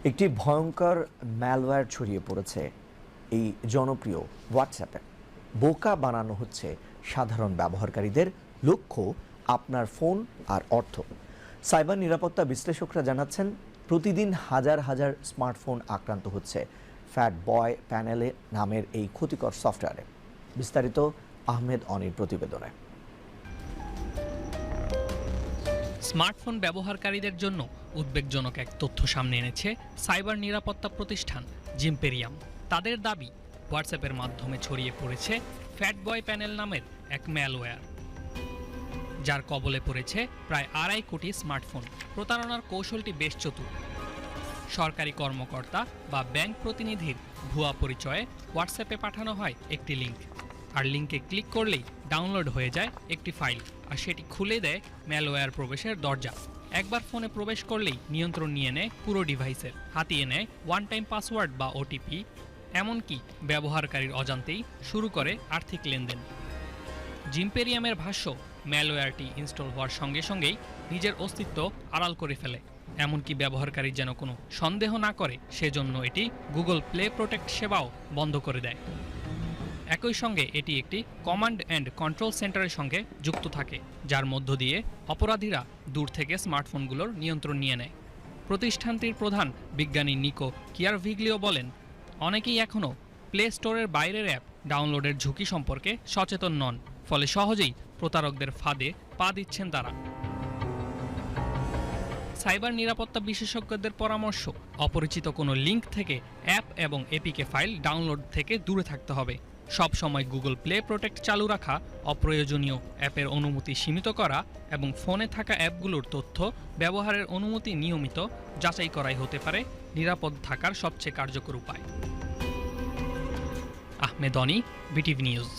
একটি ভয়ঙ্কর ম্যালওয়্যার ছড়িয়ে পড়েছে এই জনপ্রিয় হোয়াটসঅ্যাপে। বোকা বানানো হচ্ছে সাধারণ ব্যবহারকারীদের, লক্ষ্য আপনার ফোন আর অর্থ। সাইবার নিরাপত্তা বিশ্লেষকরা জানাচ্ছেন, প্রতিদিন হাজার হাজার স্মার্টফোন আক্রান্ত হচ্ছে ফ্যাট বয় প্যানেলে নামের এই ক্ষতিকর সফটওয়্যারে। বিস্তারিত আহমেদ অনির প্রতিবেদনে। স্মার্টফোন ব্যবহারকারীদের জন্য উদ্বেগজনক এক তথ্য সামনে এনেছে সাইবার নিরাপত্তা প্রতিষ্ঠান জিম্পেরিয়াম। তাদের দাবি, হোয়াটসঅ্যাপের মাধ্যমে ছড়িয়ে পড়েছে ফ্যাট বয় প্যানেল নামের এক ম্যালওয়্যার, যার কবলে পড়েছে প্রায় 2.5 কোটি স্মার্টফোন। প্রতারণার কৌশলটি বেশ চতুর। সরকারি কর্মকর্তা বা ব্যাংক প্রতিনিধির ভুয়া পরিচয়ে হোয়াটসঅ্যাপে পাঠানো হয় একটি লিঙ্ক, আর লিঙ্কে ক্লিক করলেই ডাউনলোড হয়ে যায় একটি ফাইল, আর সেটি খুলে দেয় ম্যালওয়্যার প্রবেশের দরজা। একবার ফোনে প্রবেশ করলেই নিয়ন্ত্রণ নিয়ে নেয় পুরো ডিভাইসের, হাতিয়ে নেয় ওয়ান টাইম পাসওয়ার্ড বা ওটিপি, এমনকি ব্যবহারকারীর অজান্তেই শুরু করে আর্থিক লেনদেন। জিম্পেরিয়ামের ভাষ্য, ম্যালওয়্যারটি ইনস্টল হওয়ার সঙ্গে সঙ্গেই নিজের অস্তিত্ব আড়াল করে ফেলে, এমনকি ব্যবহারকারী যেন কোনো সন্দেহ না করে সেজন্য এটি গুগল প্লে প্রোটেক্ট সেবাও বন্ধ করে দেয়। একই সঙ্গে এটি একটি কমান্ড অ্যান্ড কন্ট্রোল সেন্টারের সঙ্গে যুক্ত থাকে, যার মধ্য দিয়ে অপরাধীরা দূর থেকে স্মার্টফোনগুলোর নিয়ন্ত্রণ নিয়ে নেয়। প্রতিষ্ঠানটির প্রধান বিজ্ঞানী নিকো কিয়ারভিগ্লিও বলেন, অনেকেই এখনও প্লে স্টোরের বাইরের অ্যাপ ডাউনলোডের ঝুঁকি সম্পর্কে সচেতন নন, ফলে সহজেই প্রতারকদের ফাঁদে পা দিচ্ছেন তারা। সাইবার নিরাপত্তা বিশেষজ্ঞদের পরামর্শ, অপরিচিত কোনো লিঙ্ক থেকে অ্যাপ এবং এপিকে ফাইল ডাউনলোড থেকে দূরে থাকতে হবে। সব সময় গুগল প্লে প্রোটেক্ট চালু রাখা, অপ্রয়োজনীয় অ্যাপের অনুমতি সীমিত করা এবং ফোনে থাকা অ্যাপগুলোর তথ্য ব্যবহারের অনুমতি নিয়মিত যাচাই করাই হতে পারে নিরাপদ থাকার সবচেয়ে কার্যকর উপায়। আহমেদ অনি, বিটিভি নিউজ।